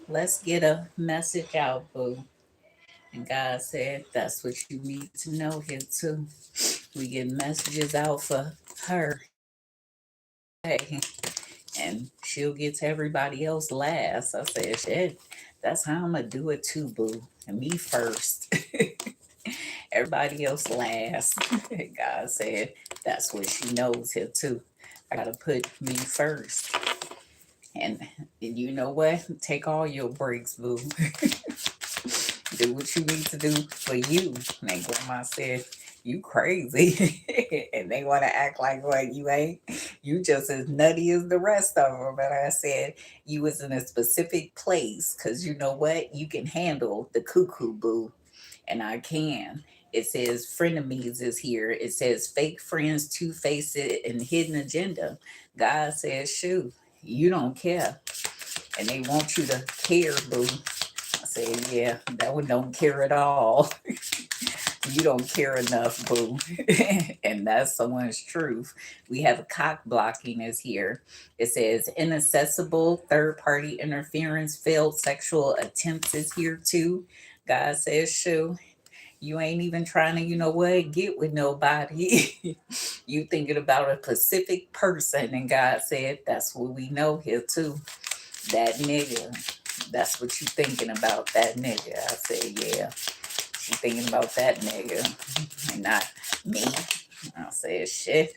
Let's get a message out, boo. And God said, that's what you need to know here, too. We get messages out for her, hey, and she'll get to everybody else last. I said, shit, that's how I'm going to do it, too, boo. And me first. Everybody else last. God said, that's what she knows here, too. I got to put me first. And you know what? Take all your breaks, boo. Do what you need to do for you. And grandma said, you crazy. And they want to act like what you ain't. You just as nutty as the rest of them. But I said, you was in a specific place because you know what? You can handle the cuckoo, boo. And I can. It says frenemies is here. It says fake friends, two-faced and hidden agenda. God says, shoot, you don't care. And they want you to care, boo. I said, yeah, that one don't care at all. You don't care enough, boo. And that's someone's truth. We have a cock blocking is here. It says inaccessible, third party interference, failed sexual attempts is here too. God says, shoo, you ain't even trying to, you know what, get with nobody. You thinking about a specific person, and God said, that's what we know here too. That nigga. That's what you thinking about, that nigga. I said, yeah. She thinking about that nigga and not me. I said, shit.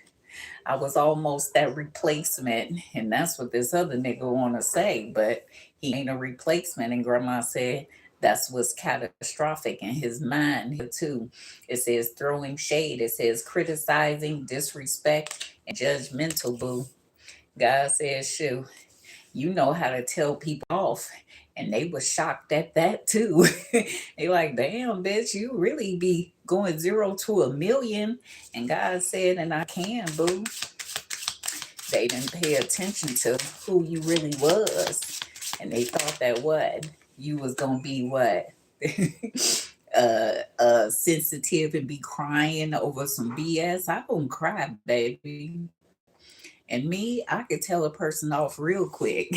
I was almost that replacement, and that's what this other nigga wanna say, but he ain't a replacement. And grandma said that's what's catastrophic in his mind here too. It says throwing shade, it says criticizing, disrespect, and judgmental, boo. God says, shoot, you know how to tell people off. And they were shocked at that too. They like, damn, bitch, you really be going 0 to 1,000,000. And God said, and I can, boo. They didn't pay attention to who you really was. And they thought that what? You was gonna be what? Sensitive and be crying over some BS. I don't cry, baby. And me, I could tell a person off real quick.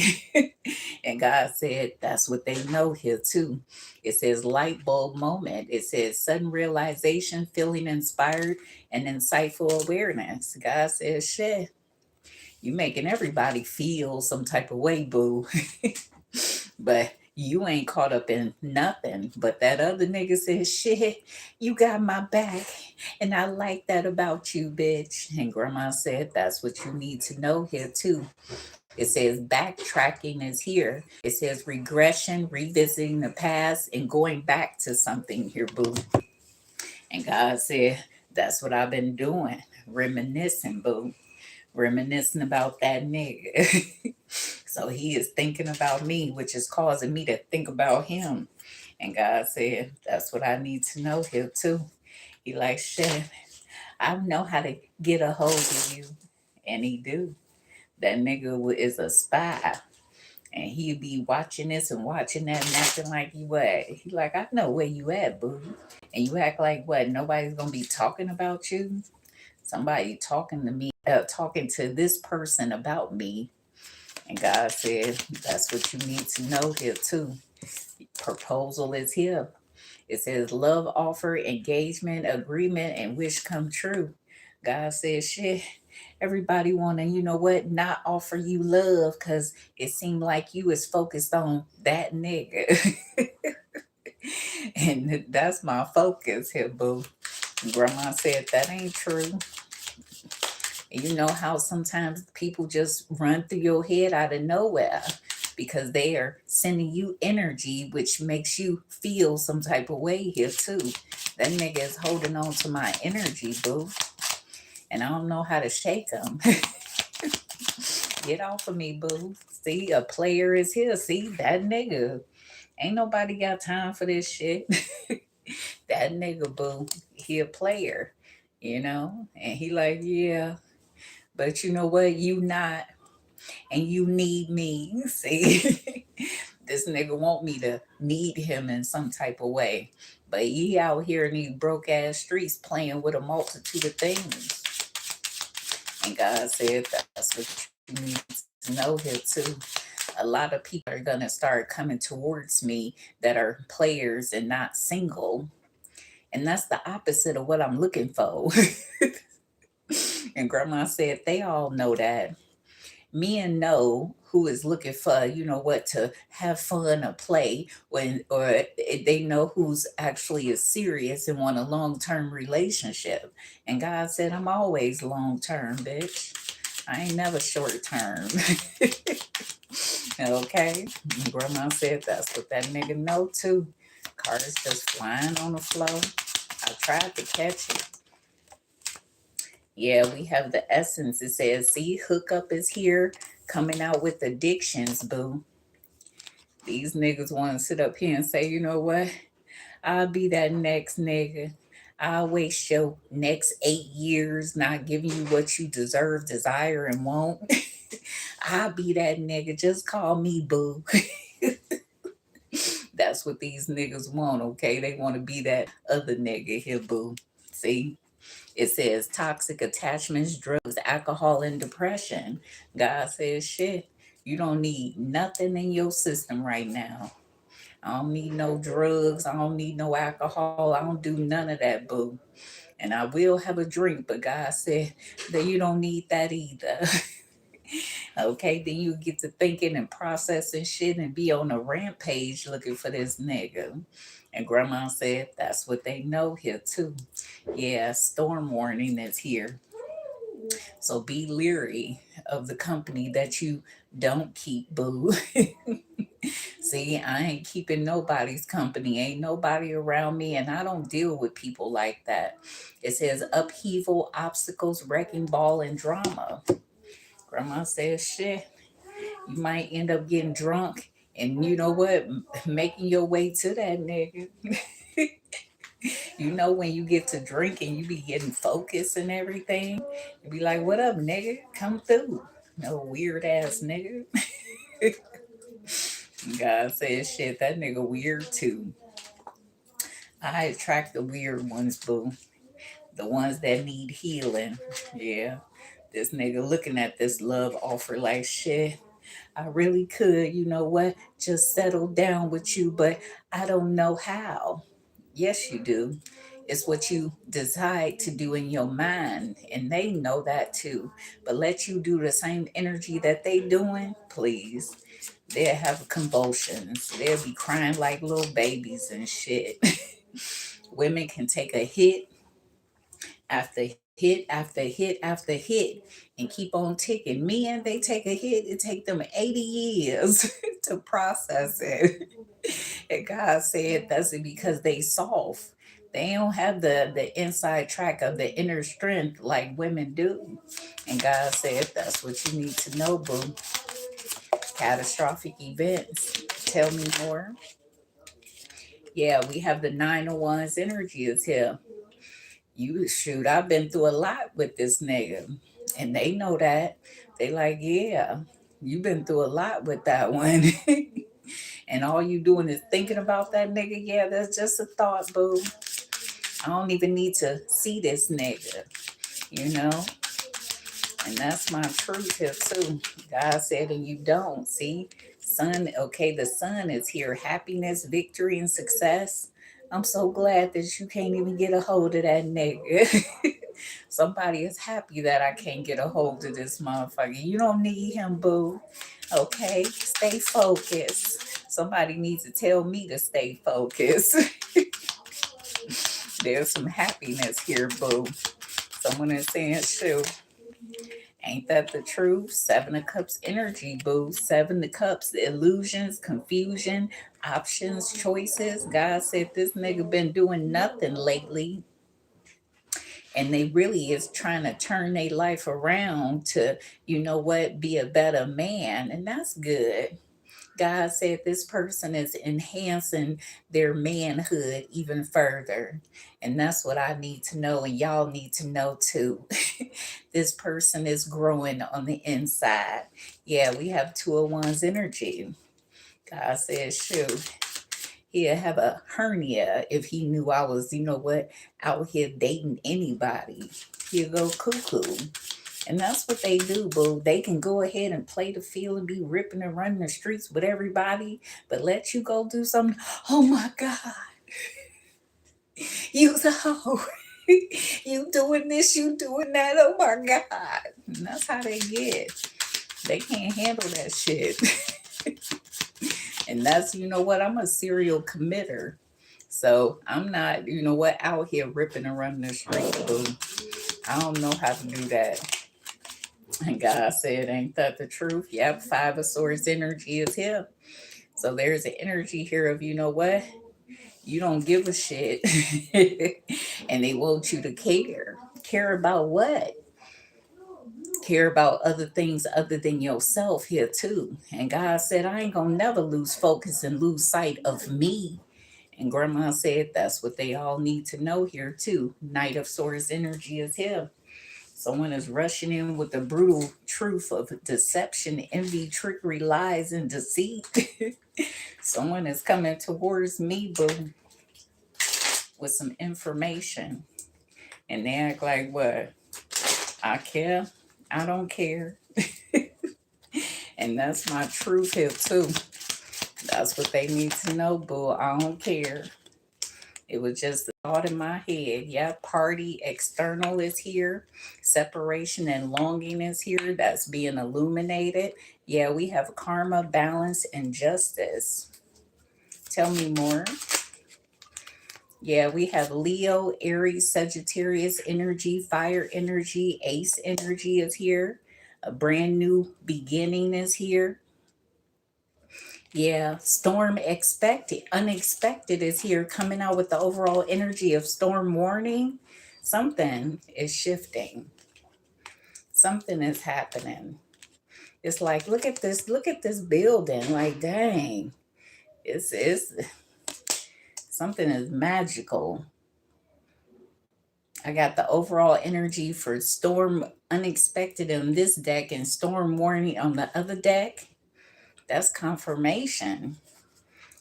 And God said, that's what they know here too. It says light bulb moment. It says sudden realization, feeling inspired, and insightful awareness. God says, shit, you making everybody feel some type of way, boo. But you ain't caught up in nothing. But that other nigga says, shit, you got my back. And I like that about you, bitch. And grandma said, that's what you need to know here, too. It says backtracking is here. It says regression, revisiting the past, and going back to something here, boo. And God said, that's what I've been doing. Reminiscing, boo. Reminiscing about that nigga. So he is thinking about me, which is causing me to think about him. And God said, that's what I need to know here too. He like, shit, I know how to get a hold of you. And he do. That nigga is a spy. And he be watching this and watching that and acting like you what? He like, I know where you at, boo. And you act like what? Nobody's gonna be talking about you? Somebody talking to me, talking to this person about me. And God said, that's what you need to know here too. Proposal is here. It says love offer, engagement, agreement, and wish come true. God says, shit, everybody wanna, you know what, not offer you love because it seemed like you is focused on that nigga. And that's my focus here, boo. Grandma said that ain't true. You know how sometimes people just run through your head out of nowhere because they are sending you energy, which makes you feel some type of way here too. That nigga is holding on to my energy, boo. And I don't know how to shake him. Get off of me, boo. See, a player is here. See, that nigga. Ain't nobody got time for this shit. That nigga, boo. He a player, you know? And he like, yeah. But you know what? You not. And you need me. See, this nigga want me to need him in some type of way. But he out here in these broke ass streets playing with a multitude of things. And God said that's what you need to know here too. a lot of people are going to start coming towards me that are players and not single. And that's the opposite of what I'm looking for. And grandma said they all know that. Men know who is looking for, to have fun or play or they know who's actually is serious and want a long-term relationship. And God said, I'm always long-term, bitch. I ain't never short-term. Okay? And grandma said that's what that nigga know too. Cars just flying on the floor. I tried to catch it. Yeah, we have the essence. It says, see, hookup is here, coming out with addictions, boo. These niggas want to sit up here and say, you know what? I'll be that next nigga. I'll waste your next 8 years not giving you what you deserve, desire, and want. I'll be that nigga. Just call me boo. That's what these niggas want, okay? They want to be that other nigga here, boo. See? It says toxic attachments, drugs, alcohol, and depression. God says, shit, you don't need nothing in your system right now. I don't need no drugs. I don't need no alcohol. I don't do none of that, boo. And I will have a drink, but God said that you don't need that either. Okay, then you get to thinking and processing shit and be on a rampage looking for this nigga. And grandma said that's what they know here too. Yeah, storm warning is here. So be leery of the company that you don't keep, boo. See, I ain't keeping nobody's company. Ain't nobody around me, and I don't deal with people like that. It says upheaval, obstacles, wrecking ball, and drama. Grandma says, shit, you might end up getting drunk, and you know what? Making your way to that nigga. You know, when you get to drinking, you be getting focused and everything. You be like, what up, nigga? Come through. No weird ass nigga. God says, shit, that nigga weird too. I attract the weird ones, boo. The ones that need healing. Yeah. This nigga looking at this love offer like, shit, I really could, you know what, just settle down with you, but I don't know how. Yes, you do. It's what you decide to do in your mind, and they know that too. But let you do the same energy that they doing, please. They'll have convulsions. They'll be crying like little babies and shit. Women can take a hit after hit after hit after hit and keep on ticking. Men, they take a hit, it take them 80 years to process it. And God said that's because they soft. They don't have the inside track of the inner strength like women do. And God said that's what you need to know, boo. Catastrophic events. Tell me more. Yeah, we have the 901's energy is here. You shoot, I've been through a lot with this nigga. And they know that. They like, yeah, you've been through a lot with that one. And all you doing is thinking about that nigga. Yeah, that's just a thought, boo. I don't even need to see this nigga, you know? And that's my truth here too. God said, and you don't. See, sun, okay, the sun is here. Happiness, victory, and success. I'm so glad that you can't even get a hold of that nigga. Somebody is happy that I can't get a hold of this motherfucker. You don't need him, boo. Okay, stay focused. Somebody needs to tell me to stay focused. There's some happiness here, boo. Someone is saying, shoot, ain't that the truth? 7 of Cups energy, boo. 7 of Cups, illusions, confusion, options, choices. God said this nigga been doing nothing lately. And they really is trying to turn their life around to, you know what, be a better man. And that's good. God said this person is enhancing their manhood even further. And that's what I need to know. And y'all need to know too. This person is growing on the inside. Yeah, we have 201's energy. God says, shoot, he'll have a hernia if he knew I was, you know what, out here dating anybody. He'll go cuckoo. And that's what they do, boo. They can go ahead and play the field and be ripping and running the streets with everybody, but let you go do something. Oh my God, you's a hoe. You doing this, you doing that. Oh my God. And that's how they get. They can't handle that shit. And that's, you know what, I'm a serial committer. So I'm not, you know what, out here ripping and running the streets, boo. I don't know how to do that. And God said, ain't that the truth? Yep, Five of Swords energy is here. So there's an energy here of, you know what? You don't give a shit. And they want you to care. Care about what? Care about other things other than yourself here too. And God said, I ain't gonna never lose focus and lose sight of me. And Grandma said that's what they all need to know here too. Knight of Swords energy is here. Someone is rushing in with the brutal truth of deception, envy, trickery, lies, and deceit. Someone is coming towards me, boo, with some information. And they act like, what? I care? I don't care. And that's my truth here, too. That's what they need to know, boo. I don't care. It was just a thought in my head. Yeah, party external is here. Separation and longing is here. That's being illuminated. Yeah, we have karma, balance, and justice. Tell me more. Yeah, we have Leo, Aries, Sagittarius energy, fire energy, ace energy is here. A brand new beginning is here. Yeah, storm expected, unexpected is here, coming out with the overall energy of storm warning. Something is shifting. Something is happening. It's like, look at this building. Like, dang, it's something is magical. I got the overall energy for storm unexpected on this deck and storm warning on the other deck. That's confirmation.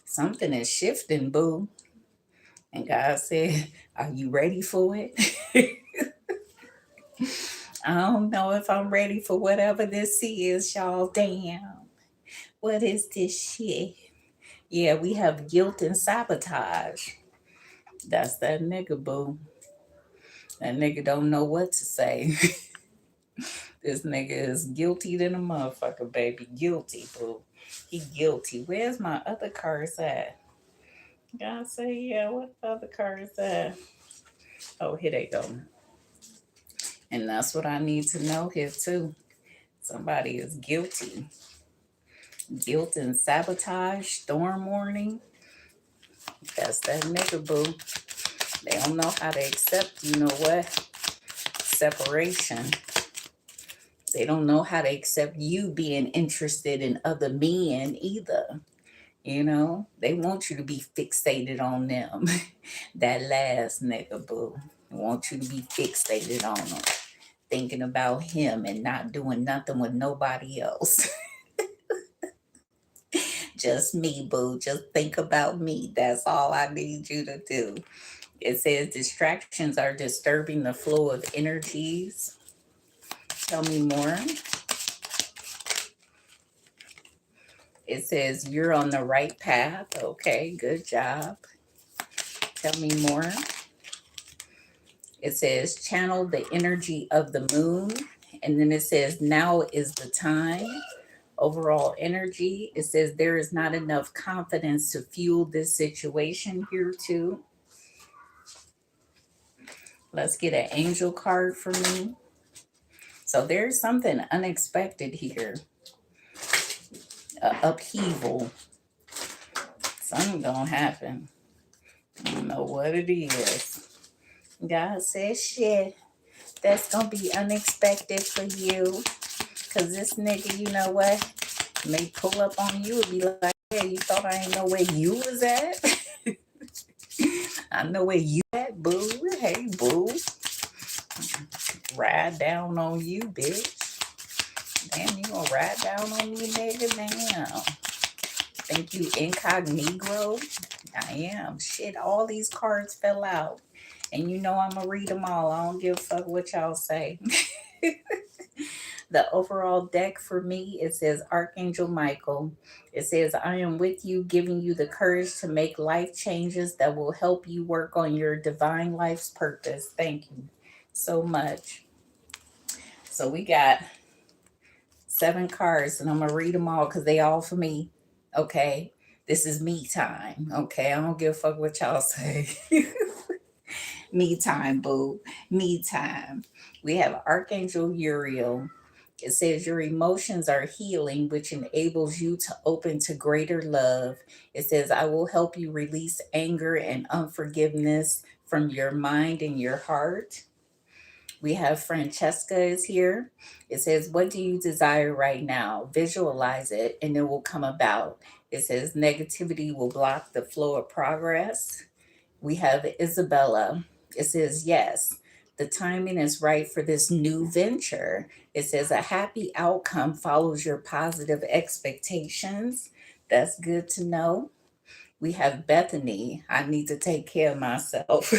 Something is shifting, boo. And God said, are you ready for it? I don't know if I'm ready for whatever this is, y'all. Damn. What is this shit? Yeah, we have guilt and sabotage. That's that nigga, boo. That nigga don't know what to say. This nigga is guilty than a motherfucker, baby. Guilty, boo. He guilty. Where's my other cards at? God say, yeah, what the other cards at? Oh, here they go. And that's what I need to know here too. Somebody is guilty. Guilt and sabotage, storm warning. That's that nigga, boo. They don't know how to accept, you know what? Separation. They don't know how to accept you being interested in other men either. You know, they want you to be fixated on them. That last nigga, boo. They want you to be fixated on them. Thinking about him and not doing nothing with nobody else. Just me, boo. Just think about me. That's all I need you to do. It says distractions are disturbing the flow of energies. Tell me more. It says you're on the right path. Okay, good job. Tell me more. It says channel the energy of the moon. And then it says now is the time. Overall energy. It says there is not enough confidence to fuel this situation here too. Let's get an angel card for me. So there's something unexpected here. Upheaval. Something gonna happen. I don't know what it is. God says shit. That's gonna be unexpected for you. Cause this nigga, you know what? May pull up on you and be like, yeah, you thought I ain't know where you was at? I know where you at, boo. Hey, boo. Ride down on you, bitch. Damn, you gonna ride down on me, nigga? Damn. Think you incognito? I am. Shit, all these cards fell out. And you know I'm gonna read them all. I don't give a fuck what y'all say. The overall deck for me, it says Archangel Michael. It says, I am with you, giving you the courage to make life changes that will help you work on your divine life's purpose. Thank you so much. So we got 7 cards, and I'm gonna read them all because they all for me. Okay, this is me time. Okay, I don't give a fuck what y'all say. Me time, boo. Me time. We have Archangel Uriel. It says your emotions are healing, which enables you to open to greater love. It says, I will help you release anger and unforgiveness from your mind and your heart. We have Francesca is here. It says, what do you desire right now? Visualize it and it will come about. It says, negativity will block the flow of progress. We have Isabella. It says, yes, the timing is right for this new venture. It says, a happy outcome follows your positive expectations. That's good to know. We have Bethany. I need to take care of myself.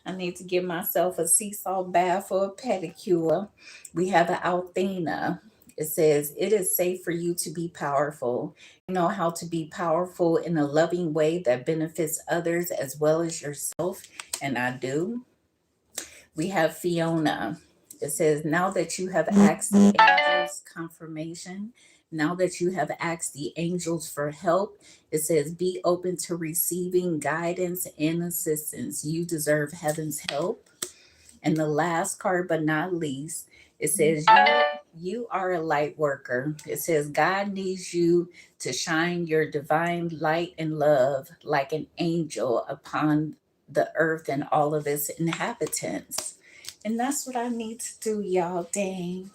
I need to give myself a sea salt bath or a pedicure. We have Althena. It says, it is safe for you to be powerful. You know how to be powerful in a loving way that benefits others as well as yourself. And I do. We have Fiona. It says, now that you have asked the angels confirmation, now that you have asked the angels for help, it says, be open to receiving guidance and assistance. You deserve heaven's help. And the last card, but not least, it says, you are a light worker. It says, God needs you to shine your divine light and love like an angel upon the earth and all of its inhabitants. And that's what I need to do, y'all. Dang.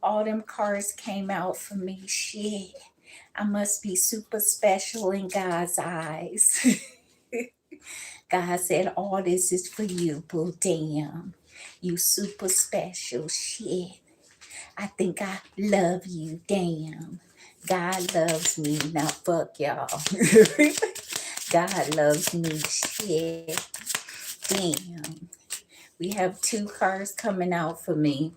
All them cards came out for me. Shit. I must be super special in God's eyes. God said, all this is for you, boo. Damn. You super special. Shit. I think I love you. Damn. God loves me. Now fuck y'all. God loves me. Shit. Damn. We have 2 cards coming out for me.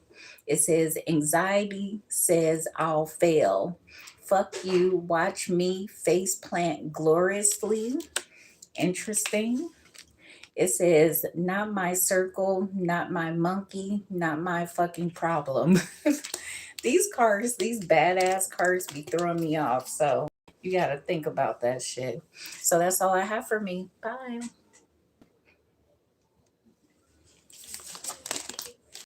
It says, anxiety says I'll fail. Fuck you. Watch me face plant gloriously. Interesting. It says, not my circle, not my monkey, not my fucking problem. These cards, these badass cards be throwing me off. So you got to think about that shit. So that's all I have for me. Bye.